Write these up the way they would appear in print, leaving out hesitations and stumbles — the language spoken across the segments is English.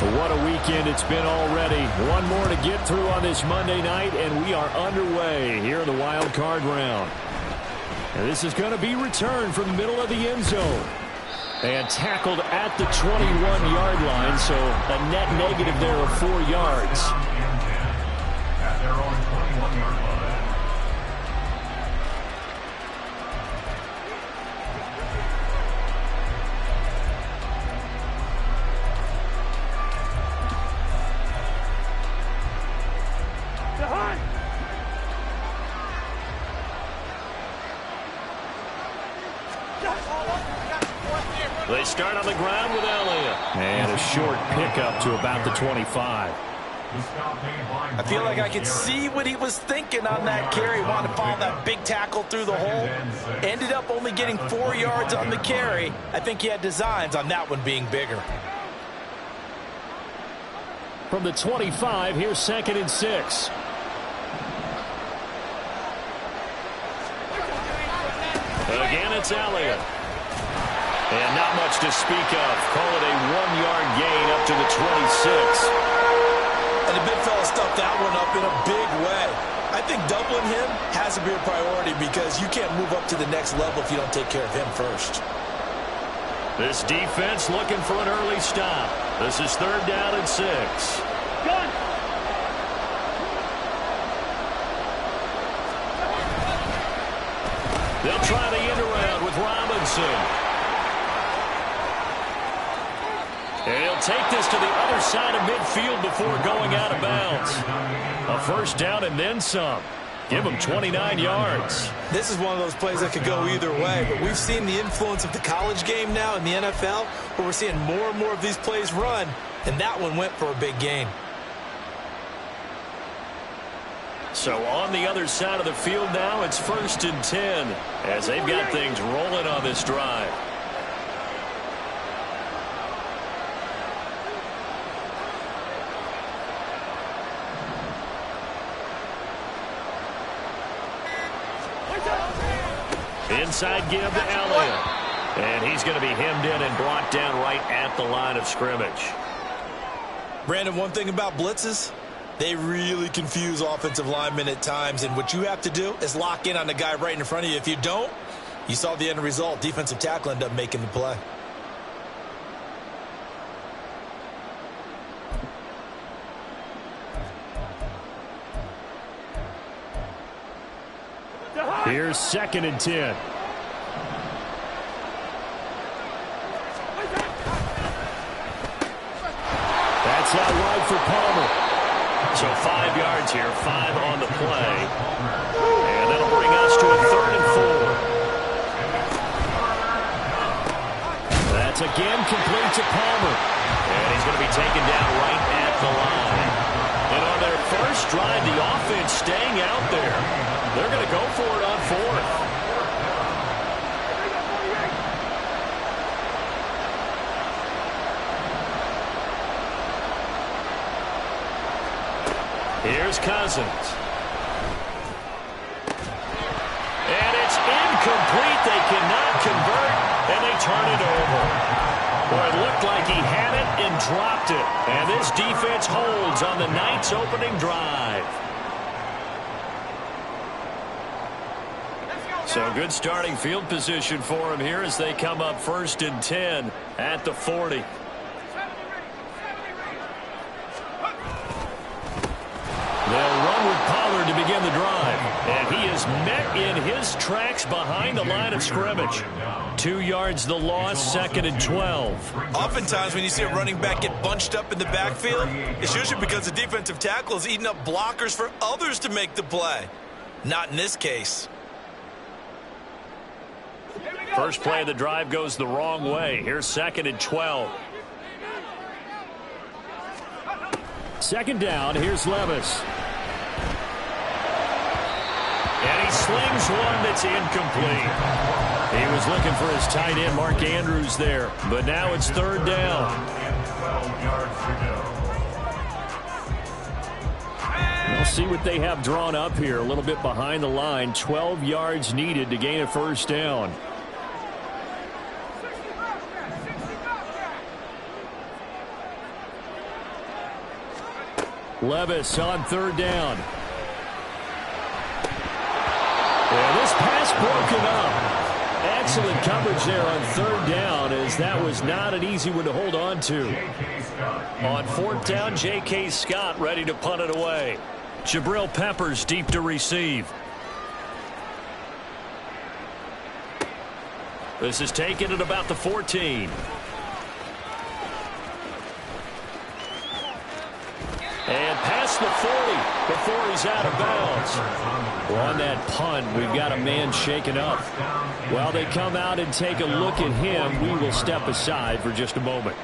What a weekend it's been already. One more to get through on this Monday night, and we are underway here in the wild card round. And this is going to be returned from the middle of the end zone. And tackled at the 21-yard line, so a net negative there of 4 yards. At their own 21-yard line. They start on the ground with Elliott. And a short pickup to about the 25. I feel like I could see what he was thinking on that carry. Wanted to follow that big tackle through the hole. Ended up only getting 4 yards on the carry. I think he had designs on that one being bigger. From the 25, here's 2nd and 6. Again, it's Elliott. And not much to speak of. Call it a 1-yard gain up to the 26. And the big fella stuffed that one up in a big way. I think doubling him has to be a priority because you can't move up to the next level if you don't take care of him first. This defense looking for an early stop. This is 3rd down and 6. Gun. They'll try the end around with Robinson. And he'll take this to the other side of midfield before going out of bounds. A first down and then some. Give him 29 yards. This is one of those plays that could go either way, but we've seen the influence of the college game now in the NFL, where we're seeing more and more of these plays run, and that one went for a big gain. So on the other side of the field now, it's 1st and 10 as they've got things rolling on this drive. Inside give to Elliott. And he's going to be hemmed in and brought down right at the line of scrimmage. Brandon, one thing about blitzes, they really confuse offensive linemen at times, and what you have to do is lock in on the guy right in front of you. If you don't, you saw the end result. Defensive tackle ended up making the play. Here's 2nd and 10. That's out wide for Palmer. So 5 yards here, 5 on the play. And that'll bring us to a 3rd and 4. That's again complete to Palmer. And he's going to be taken down right at the line. And on their first drive, the offense staying out there. They're going to go for it on 4th. Here's Cousins. And it's incomplete. They cannot convert, and they turn it over. Well, it looked like he had it and dropped it. And this defense holds on the night's opening drive. So good starting field position for him here as they come up 1st and 10 at the 40. They'll run with Pollard to begin the drive. And he is met in his tracks behind the line of scrimmage. 2 yards the loss, 2nd and 12. Oftentimes when you see a running back get bunched up in the backfield, it's usually because the defensive tackle is eating up blockers for others to make the play. Not in this case. First play of the drive goes the wrong way. Here's 2nd and 12. 2nd down, here's Levis. And he slings one that's incomplete. He was looking for his tight end, Mark Andrews, there. But now it's 3rd down. 12 yards to go. We'll see what they have drawn up here. A little bit behind the line. 12 yards needed to gain a 1st down. Levis on third down. And this pass broken up. Excellent coverage there on third down, as that was not an easy one to hold on to. On fourth down, J.K. Scott ready to punt it away. Jabril Peppers deep to receive. This is taken at about the 14. And past the 40 before he's out of bounds. Well, on that punt, we've got a man shaken up. While they come out and take a look at him, we will step aside for just a moment.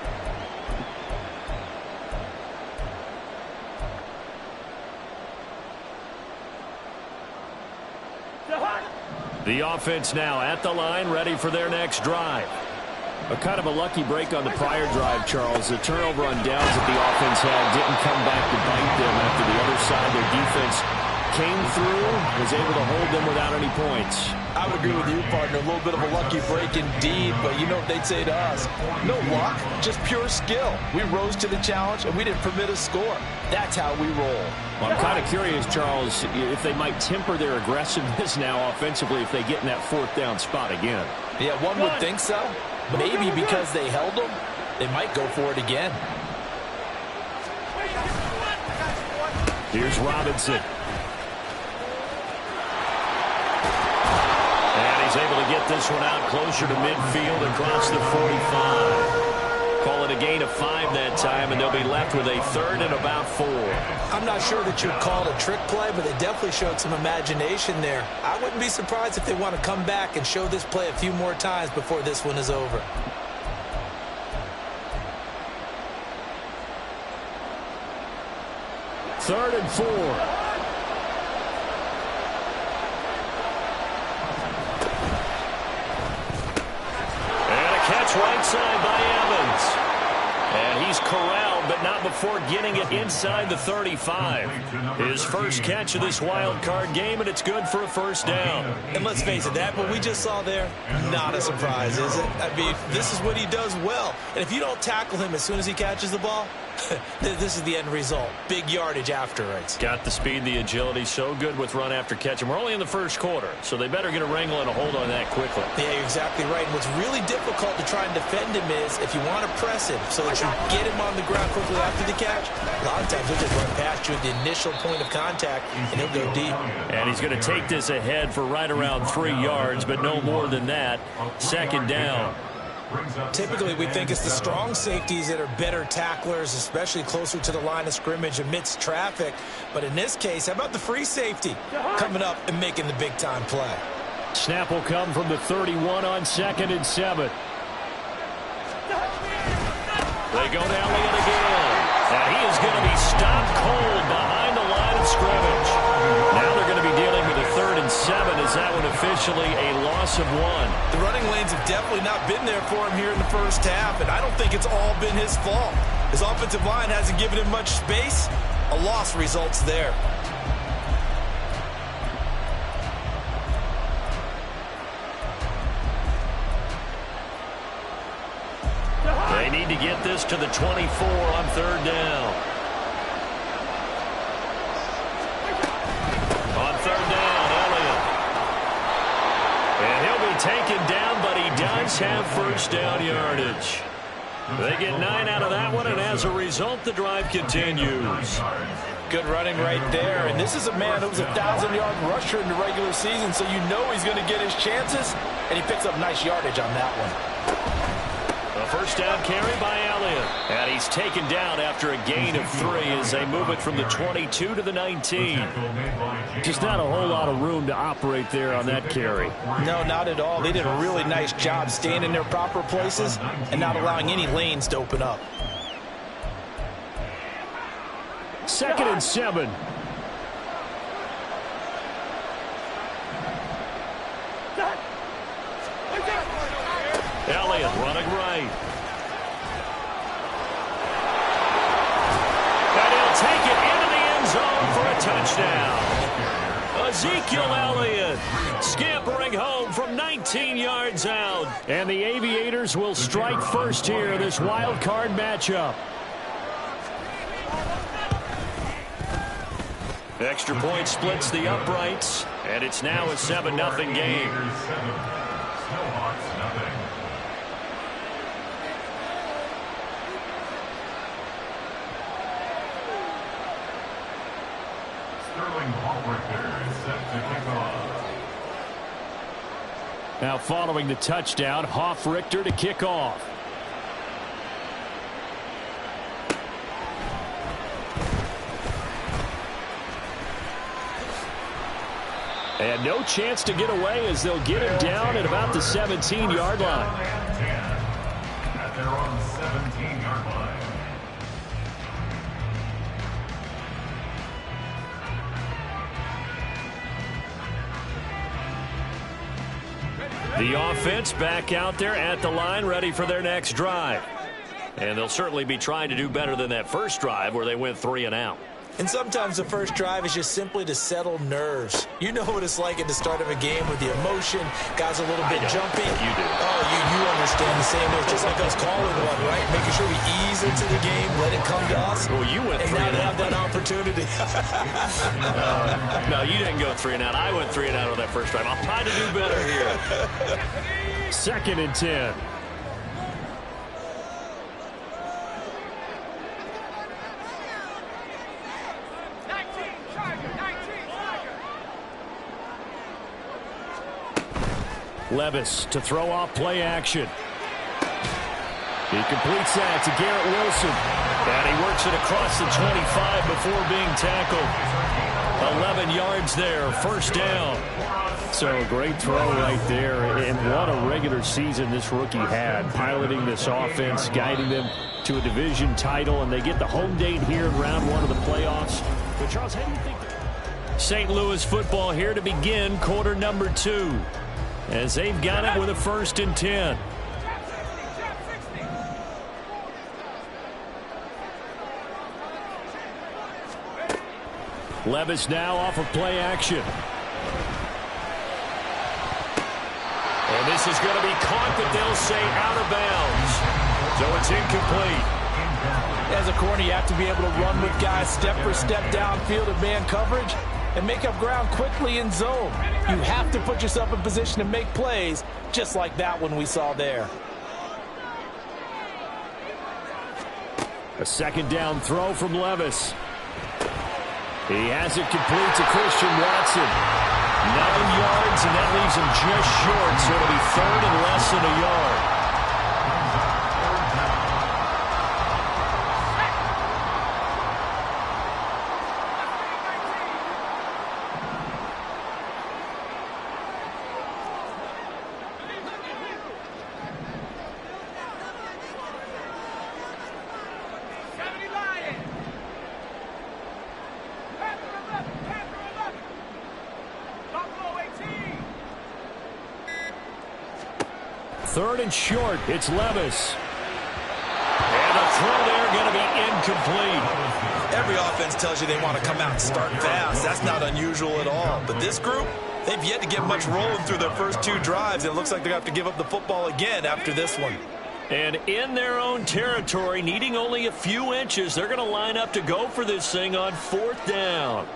The offense now at the line, ready for their next drive. A kind of a lucky break on the prior drive, Charles. The turnover on downs that the offense had didn't come back to bite them after the other side. Their defense came through, was able to hold them without any points. I would agree with you, partner. A little bit of a lucky break indeed, but you know what they'd say to us? No luck, just pure skill. We rose to the challenge, and we didn't permit a score. That's how we roll. Well, I'm kind of curious, Charles, if they might temper their aggressiveness now offensively if they get in that fourth down spot again. Yeah, one would think so. Maybe because they held them, they might go for it again. Here's Robinson. And he's able to get this one out closer to midfield across the 45. Call it a gain of 5 that time, and they'll be left with a third and about 4. I'm not sure that you'd call it a trick play, but they definitely showed some imagination there. I wouldn't be surprised if they want to come back and show this play a few more times before this one is over. Third and 4. Right side by Evans. And he's corralled, but not before getting it inside the 35. His first catch of this wild card game, and it's good for a first down. And let's face it, that what we just saw there, not a surprise, is it? I mean, this is what he does well. And if you don't tackle him as soon as he catches the ball, this is the end result. Big yardage afterwards. Got the speed, the agility, so good with run after catch. And we're only in the first quarter, so they better get a wrangle and a hold on that quickly. Yeah, you're exactly right. And what's really difficult to try and defend him is if you want to press him so that you get him on the ground quickly after the catch, a lot of times he'll just run past you at the initial point of contact, and he'll go deep. And he's going to take this ahead for right around 3 yards, but no more than that. Second down. Typically, we think it's the strong safeties that are better tacklers, especially closer to the line of scrimmage amidst traffic. But in this case, how about the free safety coming up and making the big-time play? Snap will come from the 31 on 2nd and 7. They go to Elliott again. And he is going to be stopped cold behind the line of scrimmage. Now they're going to be dealing with a 3rd and 7. Is that one officially a loss of 1? The running lanes have definitely not been there for him here in the first half, and I don't think it's all been his fault. His offensive line hasn't given him much space. A loss results there. They need to get this to the 24 on 3rd down. On 3rd down, Elliott. And he'll be taken down, but he does have first down yardage. They get 9 out of that one, and as a result, the drive continues. Good running right there. And this is a man who was a 1,000-yard rusher in the regular season, so you know he's going to get his chances, and he picks up nice yardage on that one. A first down carry by Elliott. And he's taken down after a gain of 3 as they move it from the 22 to the 19. Just not a whole lot of room to operate there on that carry. No, not at all. They did a really nice job staying in their proper places and not allowing any lanes to open up. 2nd and 7. Elliott running right. And he'll take it into the end zone for a touchdown. Ezekiel Elliott scampering home from 19 yards out. And the Aviators will strike first here in this wild card matchup. Extra point splits the uprights, and it's now a 7-0 game. Now following the touchdown, Hoff-Richter to kick off. And no chance to get away as they'll get him down at about the 17-yard line. At their own 17-yard line. The offense back out there at the line, ready for their next drive. And they'll certainly be trying to do better than that first drive where they went 3 and out. And sometimes the first drive is just simply to settle nerves. You know what it's like at the start of a game with the emotion, guys a little bit jumpy. You do. Oh, you understand the same. It's just like us calling one, right? Making sure we ease into the game, let it come to us. Well, you went 3 and and now out. they have that opportunity. No, you didn't go 3 and out. I went 3 and out on that first drive. I'll try to do better here. 2nd and 10. Levis to throw off play action. He completes that to Garrett Wilson. And he works it across the 25 before being tackled. 11 yards there, first down. So great throw right there. And what a regular season this rookie had. Piloting this offense, guiding them to a division title. And they get the home date here in round 1 of the playoffs. But Charles, how do you think? St. Louis football here to begin quarter number 2. As they've got it with a 1st and 10. Levis now off of play action. And this is going to be caught, but they'll say out of bounds. So it's incomplete. As a corner, you have to be able to run with guys step for step downfield in man coverage and make up ground quickly in zone. You have to put yourself in position to make plays, just like that one we saw there. A 2nd down throw from Levis. He has it complete to Christian Watson. 9 yards, and that leaves him just short, so it'll be 3rd and less than a yard. Third and short, it's Levis. And a throw there going to be incomplete. Every offense tells you they want to come out and start fast. That's not unusual at all. But this group, they've yet to get much rolling through their first 2 drives. It looks like they're going to have to give up the football again after this one. And in their own territory, needing only a few inches, they're going to line up to go for this thing on 4th down.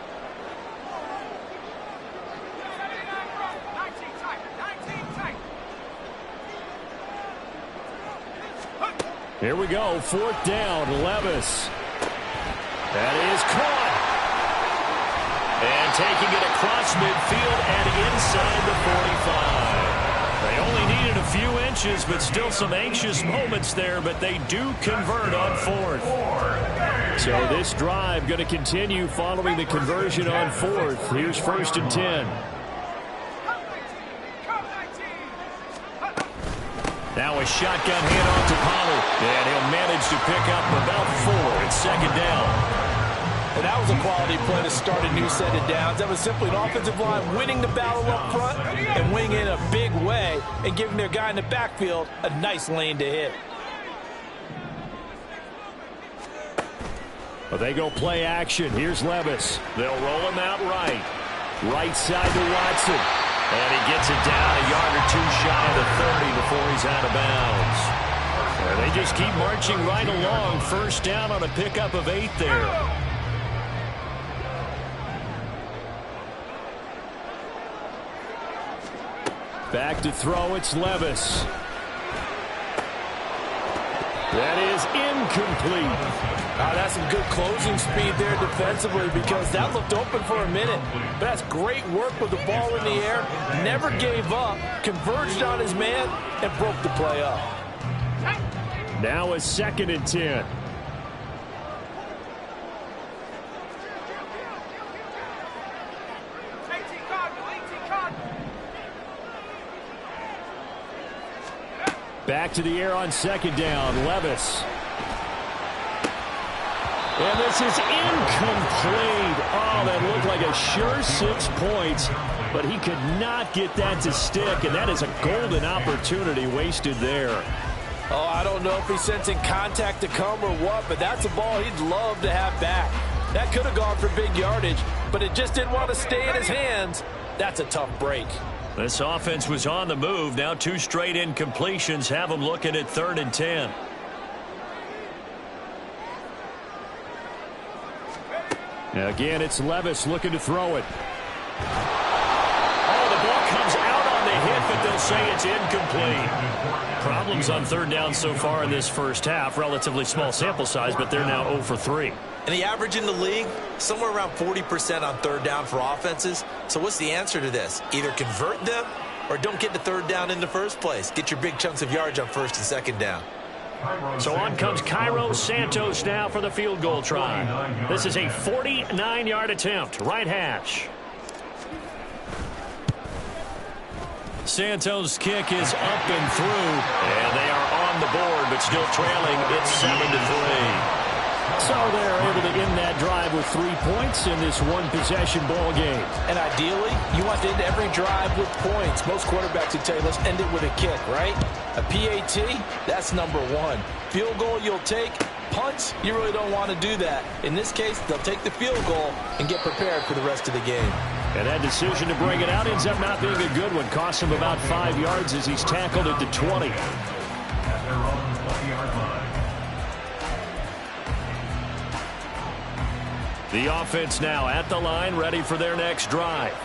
Here we go, 4th down, Levis. That is caught. And taking it across midfield and inside the 45. They only needed a few inches, but still some anxious moments there, but they do convert on 4th. So this drive going to continue following the conversion on 4th. Here's 1st and 10. Now a shotgun handoff to Pollard, and he'll manage to pick up about 4. It's 2nd down. And that was a quality play to start a new set of downs. That was simply an offensive line winning the battle up front and winning in a big way and giving their guy in the backfield a nice lane to hit. Well, they go play action. Here's Levis. They'll roll him out right. Right side to Watson. And he gets it down a yard or 2 shy of the 30 before he's out of bounds. And they just keep marching right along. 1st down on a pickup of 8 there. Back to throw, it's Levis. That is incomplete. That's some good closing speed there defensively because that looked open for a minute. But that's great work with the ball in the air. Never gave up, converged on his man, and broke the play up. Now a 2nd and 10. Back to the air on 2nd down. Levis. And this is incomplete. Oh, that looked like a sure 6 points, but he could not get that to stick, and that is a golden opportunity wasted there. Oh, I don't know if he's sensing contact to come or what, but that's a ball he'd love to have back. That could have gone for big yardage, but it just didn't want to stay in his hands. That's a tough break. This offense was on the move. Now 2 straight incompletions have them looking at 3rd and 10. Again, it's Levis looking to throw it. Oh, the ball comes out on the hit, but they'll say it's incomplete. Problems on 3rd down so far in this first half. Relatively small sample size, but they're now 0 for 3. And the average in the league, somewhere around 40% on 3rd down for offenses. So what's the answer to this? Either convert them or don't get to 3rd down in the first place. Get your big chunks of yards on 1st and 2nd down. So on comes Cairo Santos now for the field goal try. This is a 49-yard attempt, right hash. Santos' kick is up and through, and they are on the board, but still trailing. It's 7-3. So they're able to end that drive with 3 points in this one-possession ball game. And ideally, you want to end every drive with points. Most quarterbacks would tell you, let's end it with a kick, right? A PAT, that's number 1. Field goal you'll take. Punts, you really don't want to do that. In this case, they'll take the field goal and get prepared for the rest of the game. And that decision to bring it out ends up not being a good one. Costs him about 5 yards as he's tackled at the 20. The offense now at the line, ready for their next drive.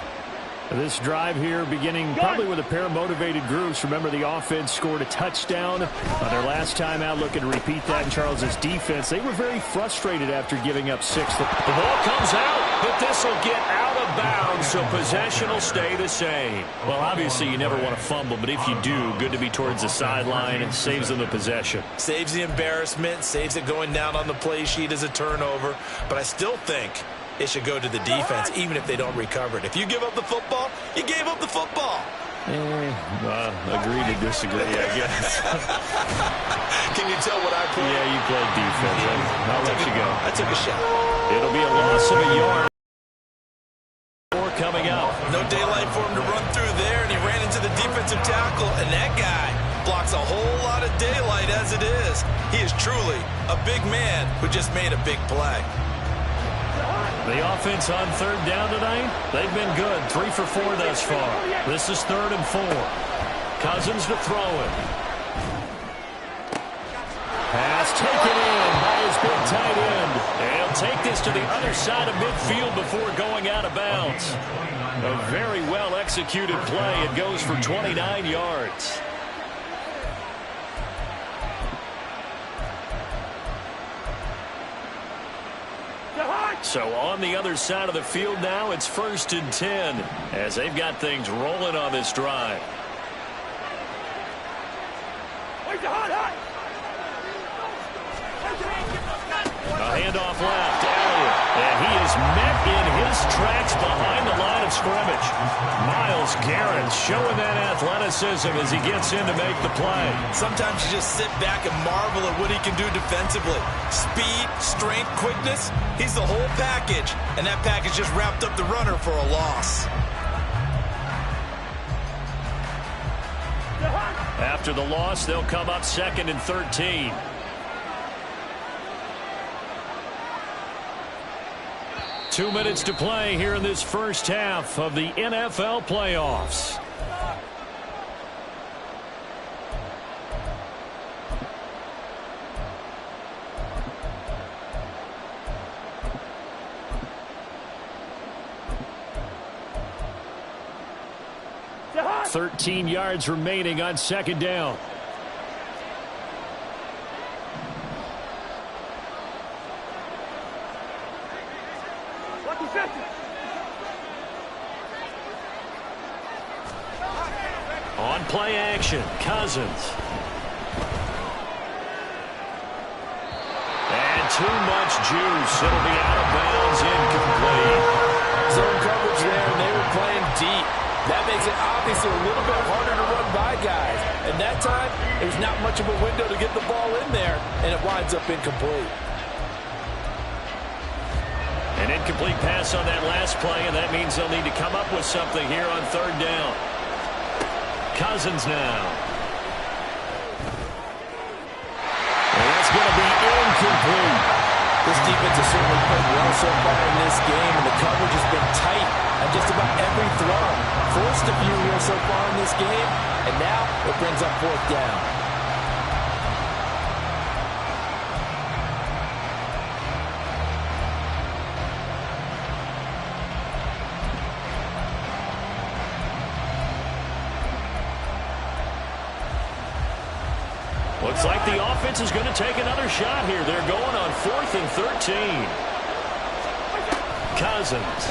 This drive here beginning probably with a pair of motivated groups. Remember, the offense scored a touchdown on their last time out. Looking to repeat that in Charles's defense. They were very frustrated after giving up 6. The ball comes out, but this will get out of bounds, so possession will stay the same. Well, obviously, you never want to fumble, but if you do, good to be towards the sideline and saves them the possession. Saves the embarrassment, saves it going down on the play sheet as a turnover, but I still think it should go to the defense, even if they don't recover it. If you give up the football, you gave up the football. Agree to disagree, I guess. Can you tell what I played? Yeah, you played defense. I'll let you go. I took a shot. It'll be a loss of a yard. More coming up. No daylight for him to run through there, and he ran into the defensive tackle, and that guy blocks a whole lot of daylight as it is. He is truly a big man who just made a big play. The offense on 3rd down tonight, they've been good. 3 for 4 thus far. This is 3rd and 4. Cousins to throw it. Pass taken in by his big tight end. He'll take this to the other side of midfield before going out of bounds. A very well-executed play. It goes for 29 yards. So on the other side of the field now, it's 1st and 10 as they've got things rolling on this drive. A handoff left, Elliott, and he is met in his tracks behind the line of scrimmage. Myles Garrett showing that athleticism as he gets in to make the play. Sometimes you just sit back and marvel at what he can do defensively. Speed, strength, quickness, he's the whole package, and that package just wrapped up the runner for a loss. After the loss, they'll come up 2nd and 13. Two minutes to play here in this first half of the NFL playoffs. 13 yards remaining on second down. On play action, Cousins. And too much juice. It'll be out of bounds, incomplete. Zone coverage there, and they were playing deep. That makes it obviously a little bit harder to run by guys. And that time, there's not much of a window to get the ball in there, and it winds up incomplete. An incomplete pass on that last play, and that means they'll need to come up with something here on third down. Cousins now. And that's going to be incomplete. This defense has certainly played well so far in this game, and the coverage has been tight on just about every throw. Forced a few here so far in this game, and now it brings up fourth down. Looks like the offense is going to take another shot here. They're going on 4th and 13. Cousins.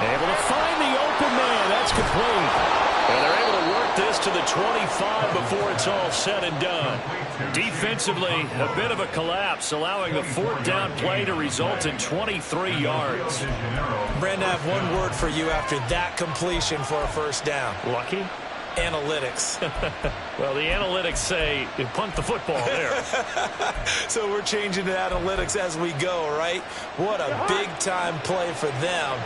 Able to find the open man. That's complete. And they're able to work this to the 25 before it's all said and done. Defensively, a bit of a collapse, allowing the fourth down play to result in 23 yards. Brandon, I have one word for you after that completion for a first down. Lucky? Analytics. Well, the analytics say punt the football there. So we're changing to analytics as we go, right? What a big-time play for them,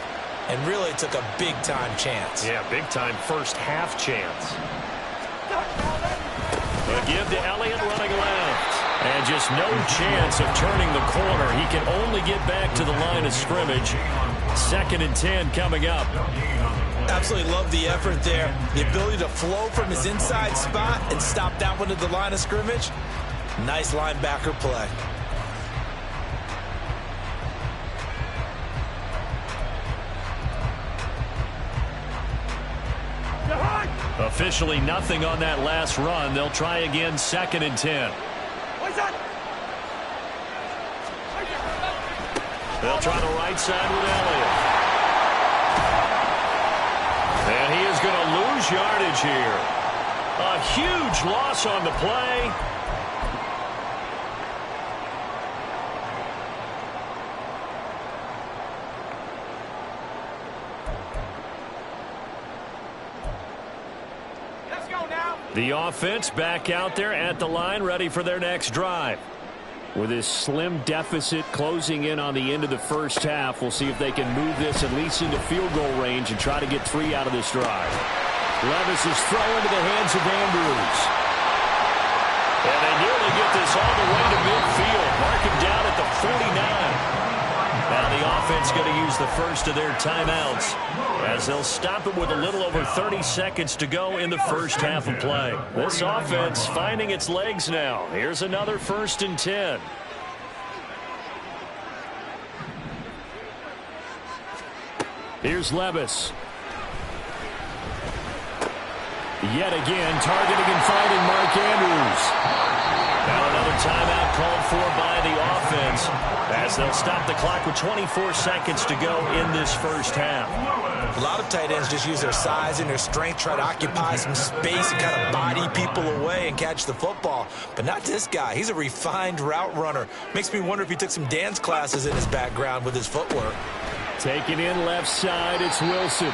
and really took a big-time chance. Yeah, big-time first half chance. A give to Elliott running left. And just no chance of turning the corner. He can only get back to the line of scrimmage. 2nd and 10 coming up. Absolutely love the effort there. The ability to flow from his inside spot and stop that one at the line of scrimmage. Nice linebacker play. Officially nothing on that last run. They'll try again 2nd and 10. They'll try the right side with Elliott. And he is going to lose yardage here. A huge loss on the play. Let's go now. The offense back out there at the line, ready for their next drive. With this slim deficit closing in on the end of the first half, we'll see if they can move this at least into field goal range and try to get 3 out of this drive. Levis's throw into the hands of Andrews. And they nearly get this all the way to midfield. Mark him down at the 49. Now the offense going to use the first of their timeouts as they'll stop it with a little over 30 seconds to go in the first half of play. This offense finding its legs now. Here's another 1st and 10. Here's Levis. Yet again, targeting and finding Mark Andrews. Now another timeout called for by the offense as they'll stop the clock with 24 seconds to go in this first half. A lot of tight ends just use their size and their strength, try to occupy some space and kind of body people away and catch the football. But not this guy. He's a refined route runner. Makes me wonder if he took some dance classes in his background with his footwork. Taking in left side, it's Wilson.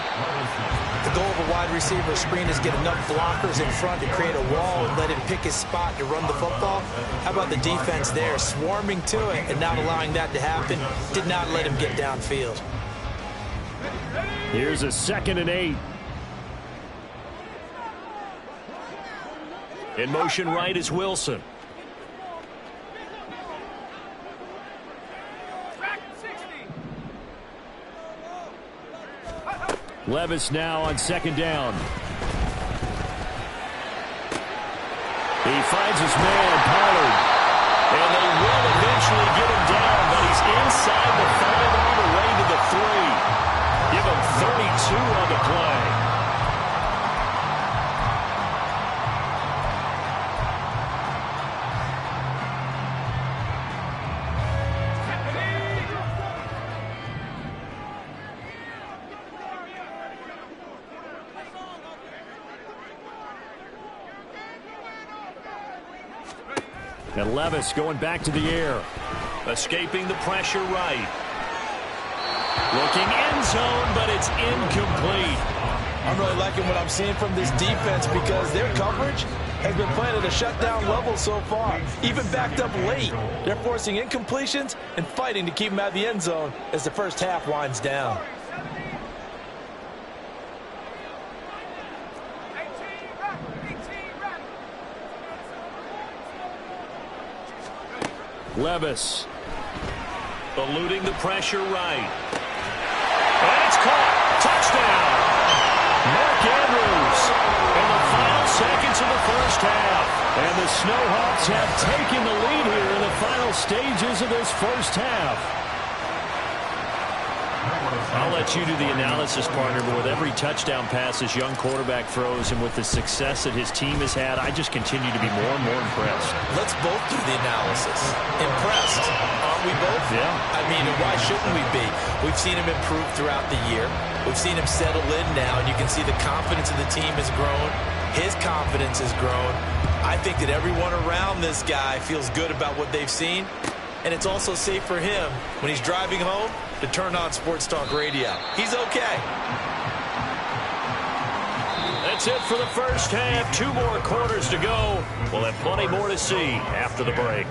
The goal of a wide receiver screen is get enough blockers in front to create a wall and let him pick his spot to run the football. How about the defense there, swarming to it and not allowing that to happen? Did not let him get downfield. Here's a 2nd and 8. In motion right is Wilson. Levis now on 2nd down. He finds his man, Pollard. And they will eventually get him down, but he's inside the 5 on the way to the 3. Give him And Levis going back to the air. Escaping the pressure right. Looking end zone, but it's incomplete. I'm really liking what I'm seeing from this defense because their coverage has been playing at a shutdown level so far. Even backed up late. They're forcing incompletions and fighting to keep them out of the end zone as the first half winds down. Levis. Eluding the pressure right. And it's caught. Touchdown. Mark Andrews. In the final seconds of the first half. And the Snowhawks have taken the lead here in the final stages of this first half. I'll let you do the analysis, partner, but with every touchdown pass this young quarterback throws and with the success that his team has had, I just continue to be more and more impressed. Let's both do the analysis. Impressed, aren't we both? Yeah. I mean, why shouldn't we be? We've seen him improve throughout the year. We've seen him settle in now, and you can see the confidence of the team has grown. His confidence has grown. I think that everyone around this guy feels good about what they've seen, and it's also safe for him when he's driving home to turn on Sports Talk Radio. He's okay. That's it for the first half. 2 more quarters to go. We'll have plenty more to see after the break.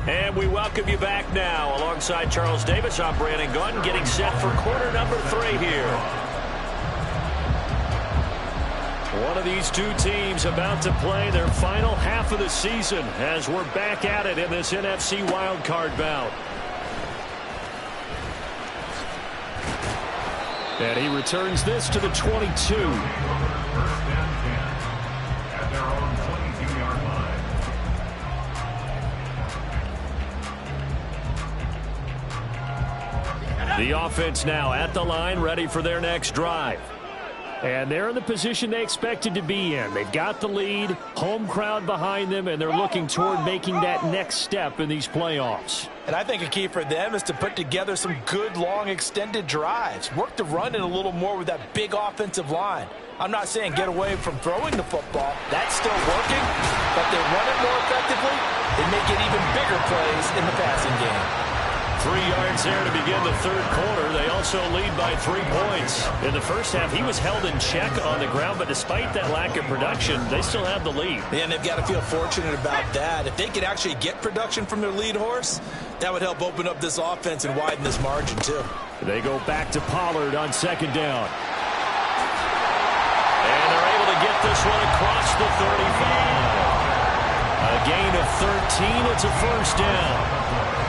And we welcome you back now. Alongside Charles Davis, I'm Brandon Gunn, getting set for quarter number 3 here. One of these two teams about to play their final half of the season as we're back at it in this NFC wildcard bout. And he returns this to the 22. At their own 22-yard line. The offense now at the line, ready for their next drive. And they're in the position they expected to be in. They've got the lead, home crowd behind them, and they're looking toward making that next step in these playoffs. And I think a key for them is to put together some good, long, extended drives. Work to run it a little more with that big offensive line. I'm not saying get away from throwing the football. That's still working, but they run it more effectively. They make it even bigger plays in the passing game. 3 yards there to begin the third quarter. They also lead by 3 points. In the first half, he was held in check on the ground, but despite that lack of production, they still have the lead. And they've got to feel fortunate about that. If they could actually get production from their lead horse, that would help open up this offense and widen this margin, too. They go back to Pollard on second down. And they're able to get this one across the 35. A gain of 13. It's a first down.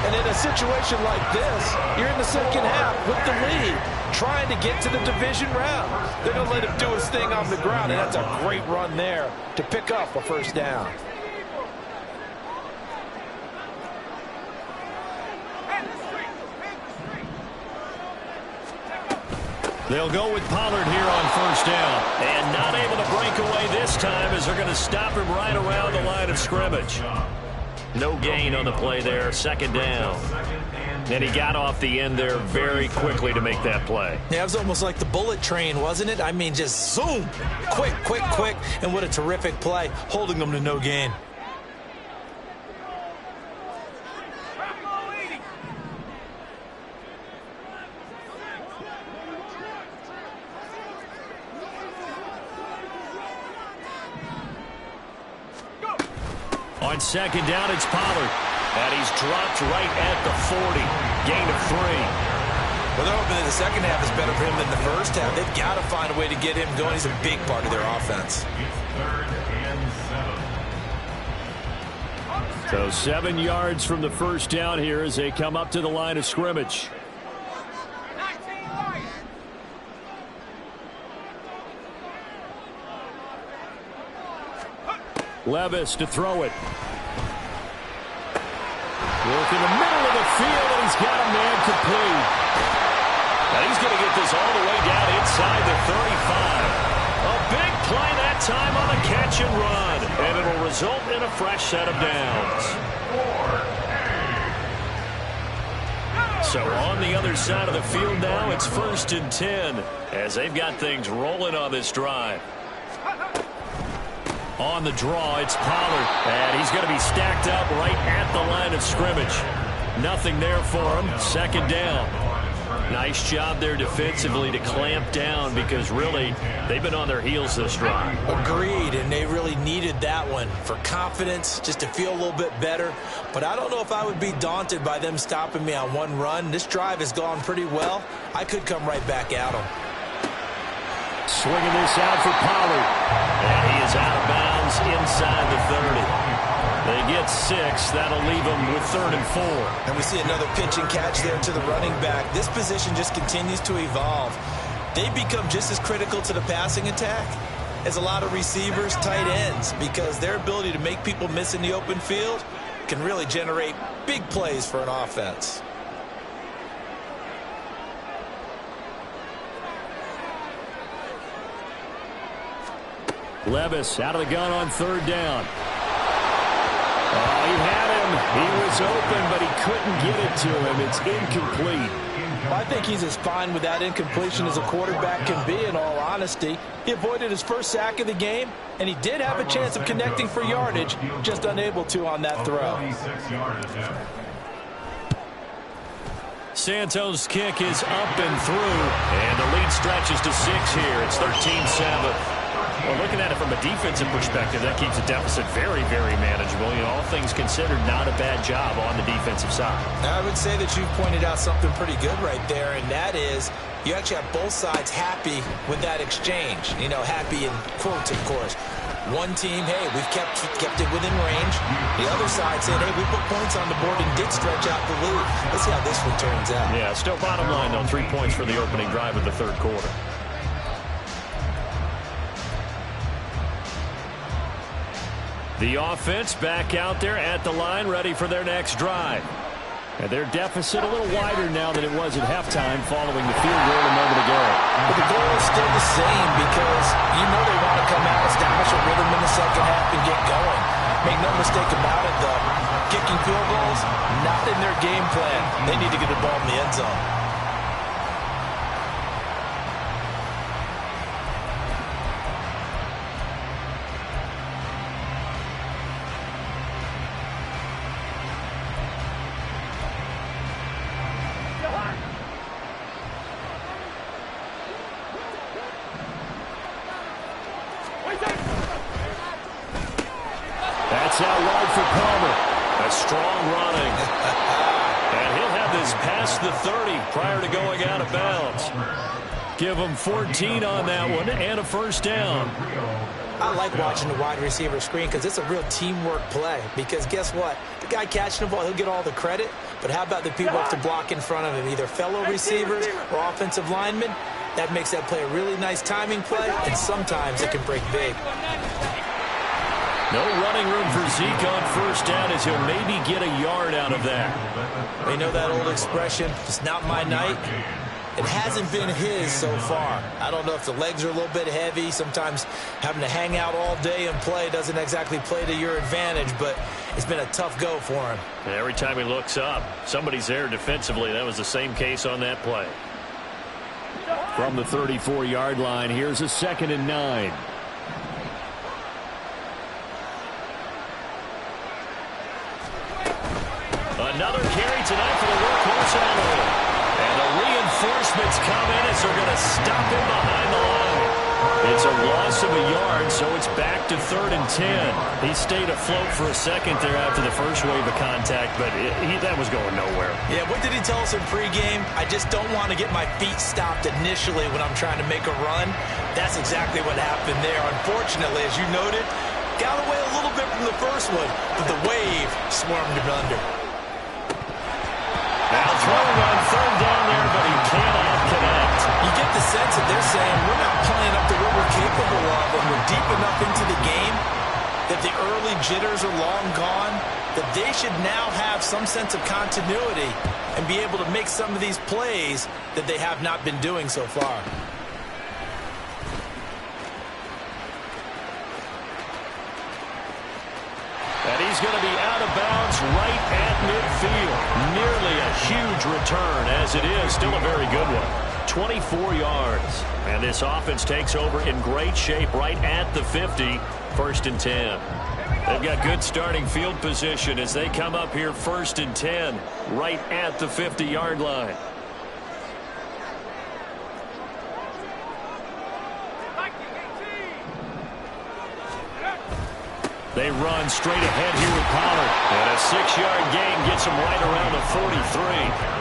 And in a situation like this, you're in the second half with the lead, trying to get to the division round. They're going to let him do his thing on the ground, and that's a great run there to pick up a first down. They'll go with Pollard here on first down. And not able to break away this time as they're going to stop him right around the line of scrimmage. No gain on the play there, second down. And he got off the end there very quickly to make that play. Yeah, it was almost like the bullet train, wasn't it? I mean, just zoom. Quick, quick, quick. And what a terrific play, holding them to no gain. On second down, it's Pollard. And he's dropped right at the 40. Gain of 3. Well, they're hoping that the second half is better for him than the first half. They've got to find a way to get him going. He's a big part of their offense. It's 3rd and 7. So 7 yards from the first down here as they come up to the line of scrimmage. Levis to throw it. Work in the middle of the field, and he's got a man complete. And he's going to get this all the way down inside the 35. A big play that time on the catch and run. And it'll result in a fresh set of downs. So on the other side of the field now, it's 1st and 10 as they've got things rolling on this drive. On the draw, it's Pollard. And he's going to be stacked up right at the line of scrimmage. Nothing there for him. 2nd down. Nice job there defensively to clamp down because really they've been on their heels this drive. Agreed, and they really needed that one for confidence, just to feel a little bit better. But I don't know if I would be daunted by them stopping me on one run. This drive has gone pretty well. I could come right back at them. Swinging this out for Pollard. And he is out of bounds inside the 30. They get 6. That'll leave them with 3rd and 4. And we see another pitch and catch there to the running back. This position just continues to evolve. They become just as critical to the passing attack as a lot of receivers, tight ends, because their ability to make people miss in the open field can really generate big plays for an offense. Levis out of the gun on 3rd down. Oh, he had him. He was open, but he couldn't get it to him. It's incomplete. Well, I think he's as fine with that incompletion as a quarterback can be, in all honesty. He avoided his first sack of the game, and he did have a chance of connecting for yardage, just unable to on that throw. Santos' kick is up and through, and the lead stretches to 6 here. It's 13-7. Well, looking at it from a defensive perspective, that keeps the deficit very, very manageable. You know, all things considered, not a bad job on the defensive side. I would say that you've pointed out something pretty good right there, and that is you actually have both sides happy with that exchange. You know, happy in quotes, of course. One team, hey, we've kept it within range. The other side saying, hey, we put points on the board and did stretch out the lead. Let's see how this one turns out. Yeah, still bottom line, though, 3 points for the opening drive of the 3rd quarter. The offense back out there at the line, ready for their next drive. And their deficit a little wider now than it was at halftime following the field goal a moment ago. But the goal is still the same because you know they want to come out, establish a rhythm in the 2nd half, and get going. Make no mistake about it, though. Kicking field goals, not in their game plan. They need to get the ball in the end zone. That's out wide for Palmer. A strong running. And he'll have this past the 30 prior to going out of bounds. Give him 14 on that one and a 1st down. I like watching the wide receiver screen because it's a real teamwork play. Because guess what? The guy catching the ball, he'll get all the credit. But how about the people who have to block in front of him, either fellow receivers or offensive linemen? That makes that play a really nice timing play, and sometimes it can break big. No running room for Zeke on 1st down as he'll maybe get a yard out of that. You know that old expression, it's not my night. It hasn't been his so far. I don't know if the legs are a little bit heavy. Sometimes having to hang out all day and play doesn't exactly play to your advantage, but it's been a tough go for him. And every time he looks up, somebody's there defensively. That was the same case on that play. From the 34-yard line, here's a 2nd and 9. Another carry tonight for the workhorse Allen. And the reinforcements come in as they're going to stop him behind the line. It's a loss of a yard, so it's back to 3rd and 10. He stayed afloat for a second there after the first wave of contact, but that was going nowhere. Yeah, what did he tell us in pregame? I just don't want to get my feet stopped initially when I'm trying to make a run. That's exactly what happened there. Unfortunately, as you noted, got away a little bit from the first one, but the wave swarmed him under. Now throwing on 3rd down there, but he cannot connect. You get the sense that they're saying we're not playing up to what we're capable of, and we're deep enough into the game that the early jitters are long gone. that they should now have some sense of continuity and be able to make some of these plays that they have not been doing so far. And he's going to be out of bounds right at midfield. Nearly a huge return, as it is. Still a very good one. 24 yards. And this offense takes over in great shape right at the 50. First and 10. They've got good starting field position as they come up here first and 10 right at the 50-yard line. They run straight ahead here with Pollard. And a 6-yard gain gets them right around the 43.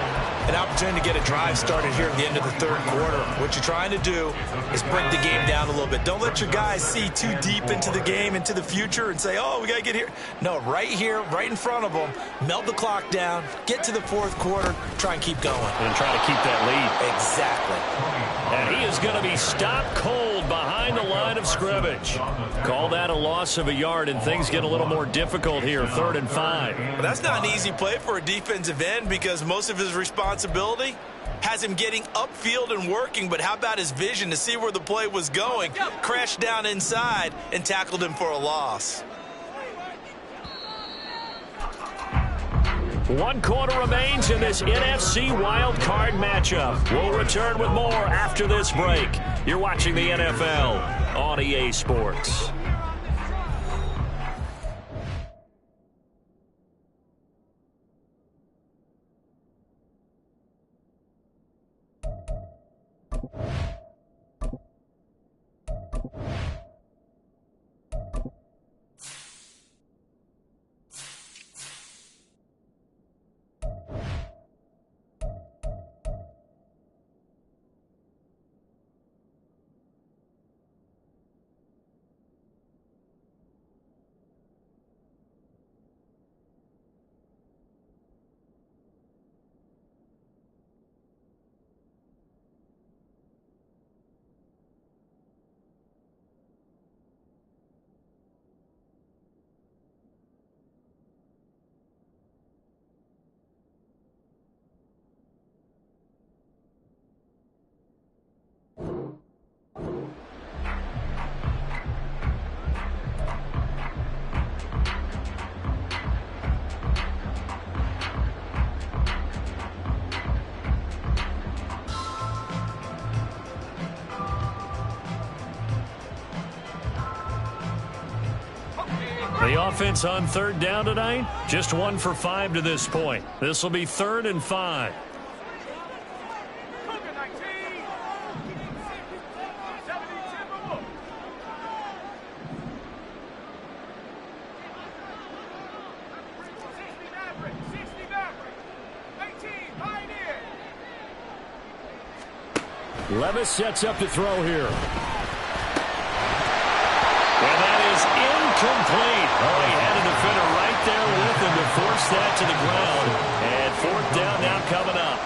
An opportunity to get a drive started here at the end of the third quarter. What you're trying to do is break the game down a little bit. Don't let your guys see too deep into the game, into the future, and say, oh, we got to get here. No, right here, right in front of them, melt the clock down, get to the fourth quarter, try and keep going. And try to keep that lead. Exactly. And he is going to be stopped cold behind the line of scrimmage. Call that a loss of a yard, and things get a little more difficult here, 3rd and 5. But that's not an easy play for a defensive end because most of his responsibility has him getting upfield and working, but how about his vision to see where the play was going, crashed down inside, and tackled him for a loss. 1 quarter remains in this NFC Wild Card matchup. We'll return with more after this break. You're watching the NFL on EA Sports. The offense on 3rd down tonight, just 1 for 5 to this point. This will be 3rd and 5. Levis sets up to throw here. And that is incomplete. Oh, he had a defender right there with him to force that to the ground. And 4th down now coming up.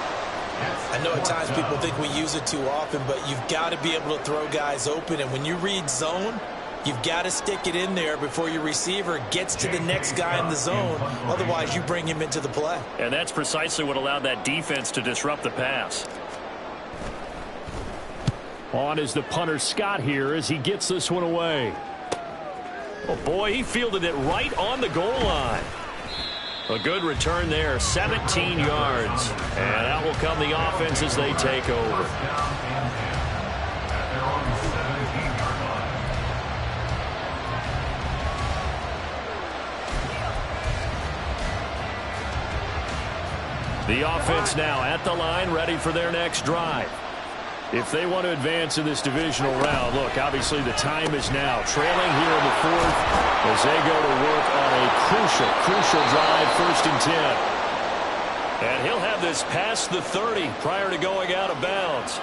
I know at times people think we use it too often, but you've got to be able to throw guys open. And when you read zone, you've got to stick it in there before your receiver gets to the next guy in the zone. Otherwise, you bring him into the play. And that's precisely what allowed that defense to disrupt the pass. On is the punter Scott here as he gets this one away. Oh, boy, he fielded it right on the goal line. A good return there, 17 yards. And out will come the offense as they take over. The offense now at the line, ready for their next drive. If they want to advance in this divisional round, look, obviously the time is now. Trailing here in the 4th as they go to work on a crucial drive, 1st and 10. And he'll have this past the 30 prior to going out of bounds.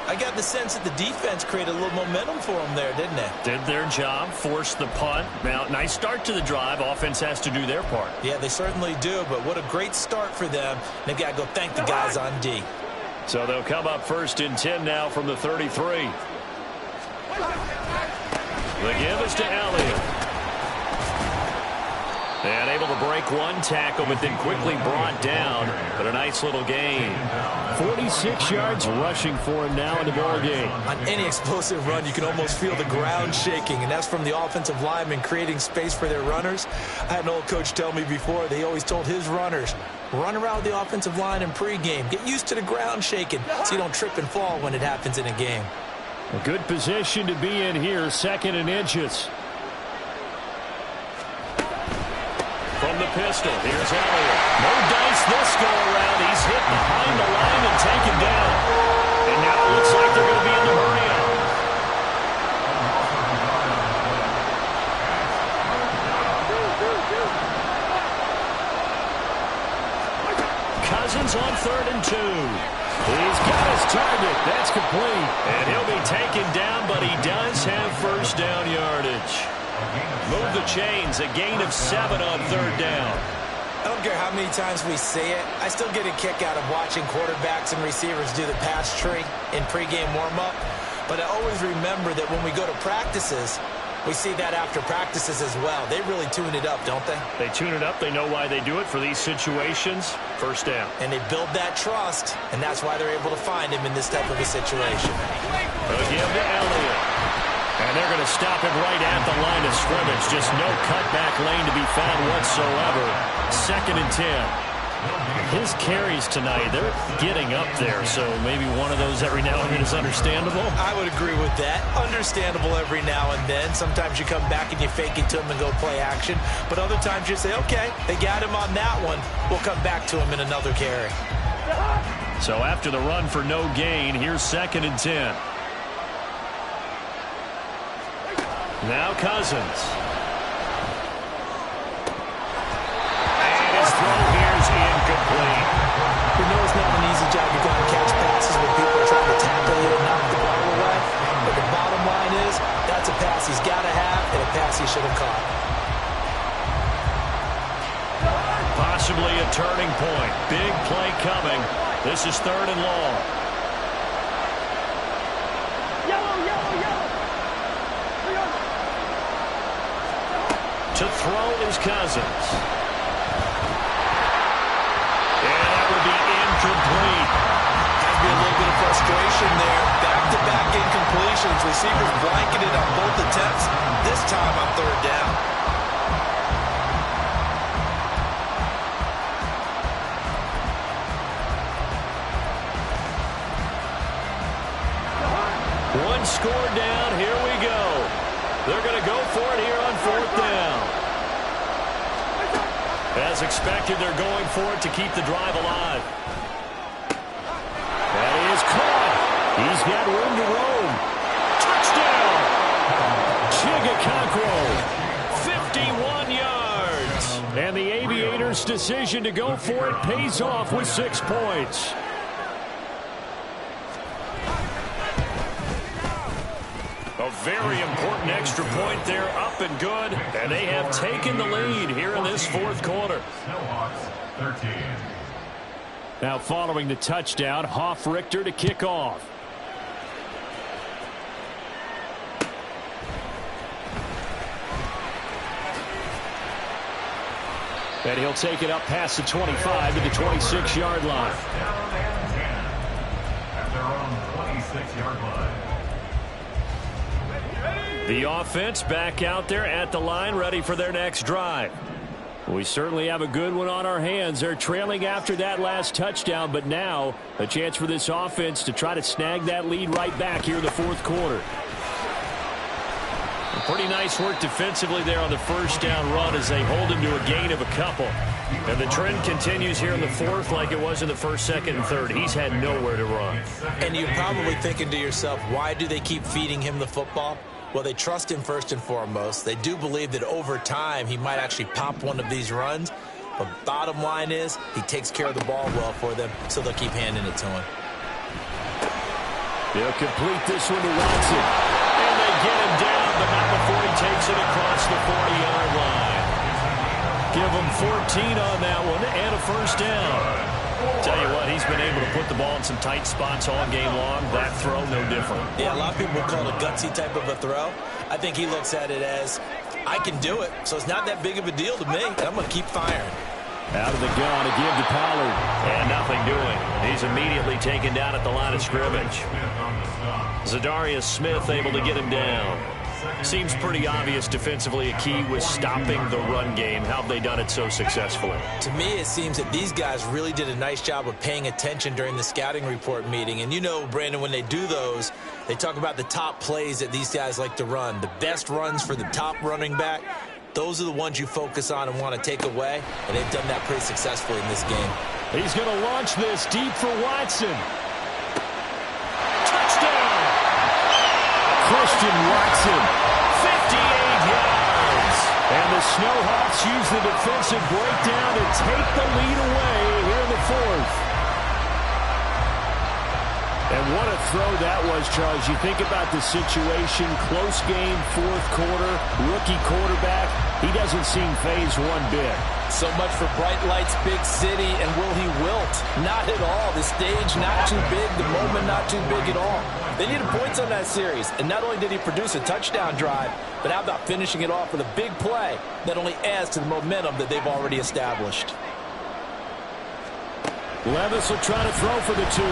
I got the sense that the defense created a little momentum for them there, didn't it? Did their job, forced the punt. Now, nice start to the drive. Offense has to do their part. Yeah, they certainly do, but what a great start for them. They've got to go thank the guys on D. So they'll come up 1st and 10 now from the 33. The give is to Elliott. And able to break one tackle, but then quickly brought down. But a nice little gain. 46 yards rushing for him now in the ball game. On any explosive run, you can almost feel the ground shaking, and that's from the offensive linemen creating space for their runners. I had an old coach tell me before, they always told his runners, run around the offensive line in pregame. Get used to the ground shaking so you don't trip and fall when it happens in a game. A good position to be in here, 2nd and inches. From the pistol, here's Elliott. No dice this go-around. He's hit behind the line and taken down. And now it looks like they're going to be in the hurry-up. Cousins on 3rd and 2. He's got his target. That's complete. And he'll be taken down, but he does have first down yardage. Move the chains, a gain of 7 on 3rd down. I don't care how many times we say it, I still get a kick out of watching quarterbacks and receivers do the pass tree in pregame warm-up. But I always remember that when we go to practices, we see that after practices as well. They really tune it up, don't they? They tune it up. They know why they do it for these situations. First down. And they build that trust, and that's why they're able to find him in this type of a situation. They'll give to Elliott. And they're going to stop him right at the line of scrimmage. Just no cutback lane to be found whatsoever. 2nd and 10. His carries tonight, they're getting up there. So maybe one of those every now and then is understandable. I would agree with that. Understandable every now and then. Sometimes you come back and you fake it to him and go play action. But other times you say, okay, they got him on that one. We'll come back to him in another carry. So after the run for no gain, here's 2nd and 10. Now Cousins. And his throw here's incomplete. We know it's not an easy job to go and catch passes when people are trying to tackle you and knock the ball away. But the bottom line is, that's a pass he's got to have and a pass he should have caught. Possibly a turning point. Big play coming. This is 3rd and long. To throw is Cousins. And that would be incomplete. Has to be a little bit of frustration there. Back-to-back incompletions. Receivers blanketed on both attempts. This time on 3rd down. One score down. Here we go. They're going to go for it here on 4th down. As expected, they're going for it to keep the drive alive. That is caught. He's got room to roam. Touchdown. Chigaconkro, 51 yards. And the Aviators' decision to go for it pays off with 6 points. A very important extra point there, up and good. And they have taken the lead here in this 4th quarter. Snowhawks, 13. Now following the touchdown, Hoff-Richter to kick off. And he'll take it up past the 25 to the 26-yard line. Down and 10 at their own 26-yard line. The offense back out there at the line, ready for their next drive. We certainly have a good one on our hands. They're trailing after that last touchdown, but now a chance for this offense to try to snag that lead right back here in the 4th quarter. Pretty nice work defensively there on the first down run as they hold him to a gain of a couple. And the trend continues here in the 4th like it was in the 1st, 2nd, and 3rd. He's had nowhere to run. And you're probably thinking to yourself, why do they keep feeding him the football? Well, they trust him first and foremost. They do believe that over time he might actually pop one of these runs. But bottom line is he takes care of the ball well for them, so they'll keep handing it to him. They'll complete this one to Watson. And they get him down, but not before he takes it across the 40-yard line. Give him 14 on that one and a first down. Tell you what, he's been able to put the ball in some tight spots all game long. That throw, no different. Yeah, a lot of people would call it a gutsy type of a throw. I think he looks at it as I can do it, so it's not that big of a deal to me, and I'm going to keep firing. Out of the gun, a give to Pollard. And nothing doing. He's immediately taken down at the line of scrimmage. Zadarius Smith able to get him down. Seems pretty obvious defensively a key was stopping the run game. How have they done it so successfully? To me, it seems that these guys really did a nice job of paying attention during the scouting report meeting. And you know, Brandon, when they do those, they talk about the top plays that these guys like to run. The best runs for the top running back, those are the ones you focus on and want to take away. And they've done that pretty successfully in this game. He's going to launch this deep for Watson. Touchdown! Christian Watson, 58 yards. And the Snowhawks use the defensive breakdown to take the lead away here in the fourth. And what a throw that was, Charles. You think about the situation, close game, fourth quarter, rookie quarterback. He doesn't seem fazed one bit. So much for bright lights, big city, and will he wilt? Not at all. The stage not too big, the moment not too big at all. They needed points on that series, and not only did he produce a touchdown drive, but how about finishing it off with a big play that only adds to the momentum that they've already established. Levis will try to throw for the two.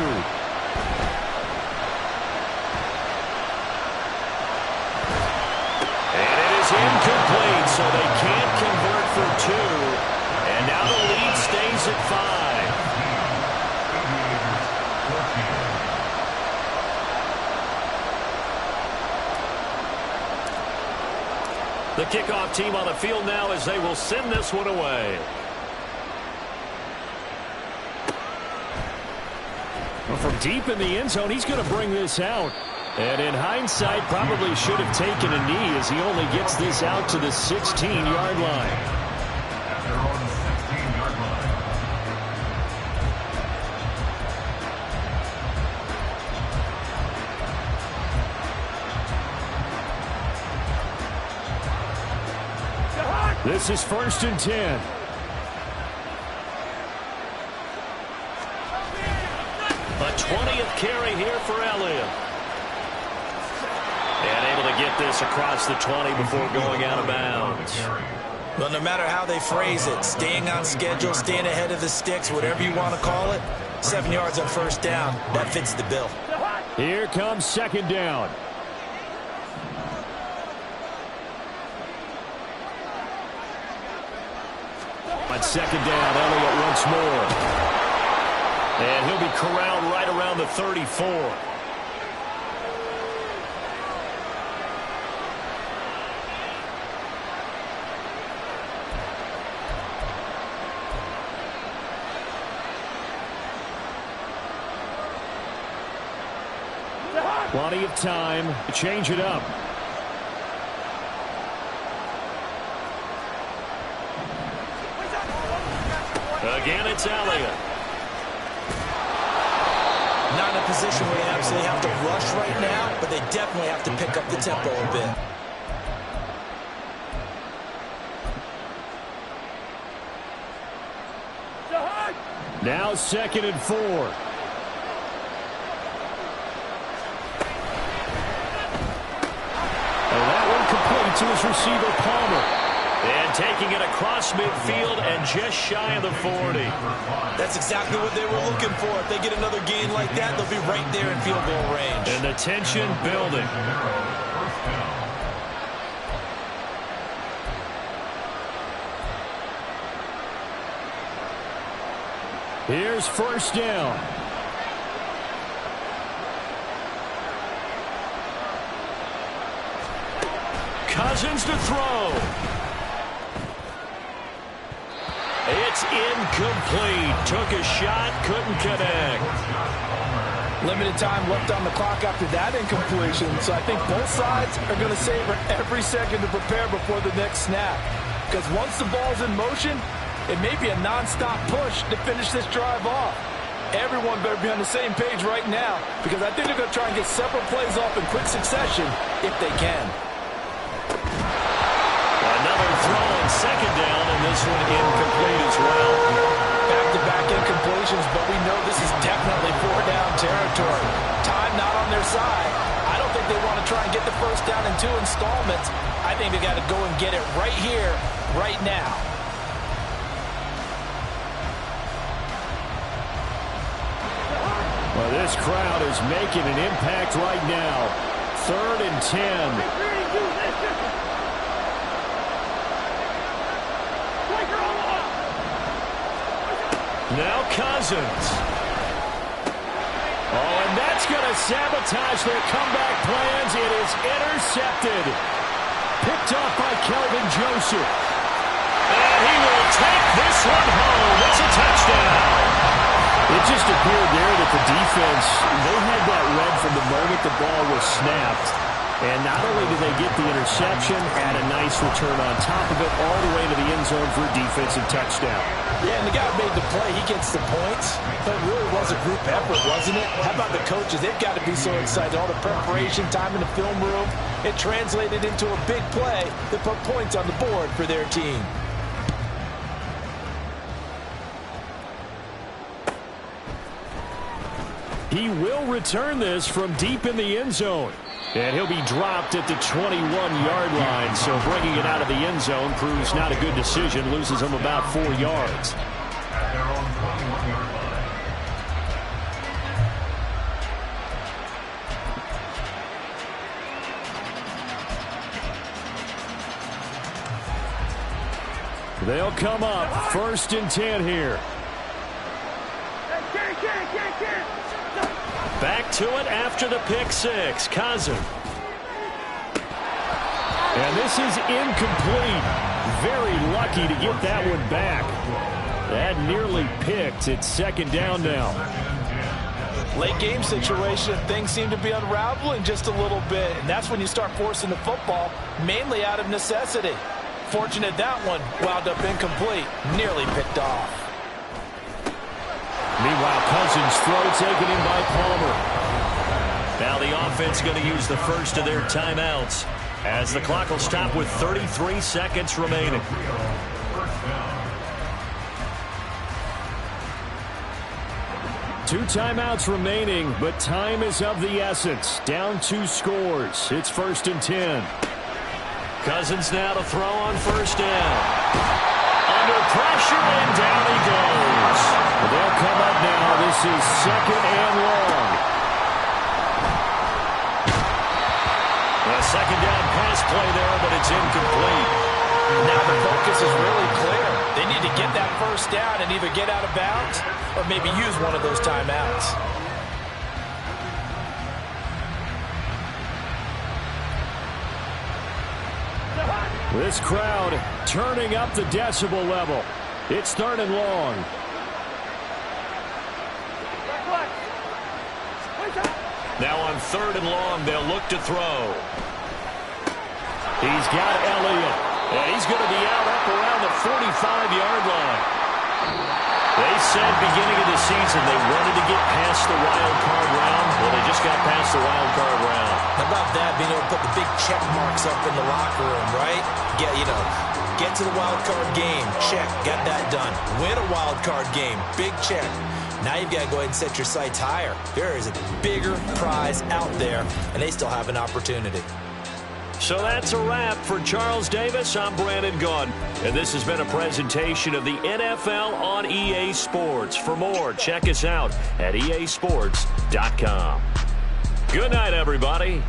And it is incomplete, so they can't convert for two. And now the lead stays at 5. The kickoff team on the field now as they will send this one away. Well, from deep in the end zone, he's going to bring this out. And in hindsight, probably should have taken a knee as he only gets this out to the 16-yard line. At their own 16-yard line. This is 1st and 10. A 20th carry here for Elliott. And able to get this across the 20 before going out of bounds. Well, no matter how they phrase it, staying on schedule, staying ahead of the sticks, whatever you want to call it, 7 yards on first down, that fits the bill. Here comes 2nd down. On 2nd down, Elliott once more. And he'll be corralled right around the 34. Plenty of time to change it up. Again, it's Elliott. Not in a position where they absolutely have to rush right now, but they definitely have to pick up the tempo a bit. Now 2nd and 4. And that one complete to his receiver, Palmer. And taking it across midfield and just shy of the 40. That's exactly what they were looking for. If they get another gain like that, they'll be right there in field goal range. And the tension building. Here's 1st down. Cousins to throw. It's incomplete. Took a shot, couldn't connect. Limited time left on the clock after that incompletion, so I think both sides are going to savor every second to prepare before the next snap. Because once the ball's in motion, it may be a non-stop push to finish this drive off. Everyone better be on the same page right now, because I think they're going to try and get several plays off in quick succession if they can. Another throw on 2nd down, and this one incomplete as well. Back-to-back incompletions, but we know this is definitely 4-down territory. Time not on their side. I don't think they want to try and get the first down in 2 installments. I I think they got to go and get it right here, right now. Well, this crowd is making an impact right now. 3rd and 10. Now Cousins. Oh, and that's going to sabotage their comeback plans. It is intercepted. Picked off by Kelvin Joseph. And he will take this one home. It's a touchdown. It just appeared there that the defense, they had that read from the moment the ball was snapped. And not only did they get the interception, add a nice return on top of it, all the way to the end zone for a defensive touchdown. Yeah, and the guy who made the play, he gets the points. But it really was a group effort, wasn't it? How about the coaches? They've got to be so excited. All the preparation, time in the film room, it translated into a big play that put points on the board for their team. He will return this from deep in the end zone. And he'll be dropped at the 21-yard line. So bringing it out of the end zone proves not a good decision. Loses him about 4 yards. At their own 21-yard line. They'll come up 1st and 10 here. Back to it after the pick six. Cousins. And this is incomplete. Very lucky to get that one back. That nearly picked. It's 2nd down now. Late game situation, things seem to be unraveling just a little bit. And that's when you start forcing the football, mainly out of necessity. Fortunate that one wound up incomplete. Nearly picked off. Meanwhile, Cousins' throw taken in by Palmer. Now the offense going to use the first of their timeouts as the clock will stop with 33 seconds remaining. Two timeouts remaining, but time is of the essence. Down 2 scores. It's 1st and 10. Cousins now to throw on 1st down. Under pressure, and down he goes. They'll come up now. This is 2nd and long. A 2nd down pass play there, but it's incomplete. Now the focus is really clear. They need to get that 1st down and either get out of bounds or maybe use one of those timeouts. This crowd turning up the decibel level. It's 3rd and long. Now on 3rd and long, they'll look to throw. He's got Elliott. And he's going to be out up around the 45-yard line. They said beginning of the season they wanted to get past the wild card round. Well, they just got past the wild card round. How about that, being able to put the big check marks up in the locker room, right? Get to the wild card game. Check. Got that done. Win a wild card game. Big check. Now you've got to go ahead and set your sights higher. There is a bigger prize out there, and they still have an opportunity. So that's a wrap for Charles Davis. I'm Brandon Gaudin, and this has been a presentation of the NFL on EA Sports. For more, check us out at easports.com. Good night, everybody.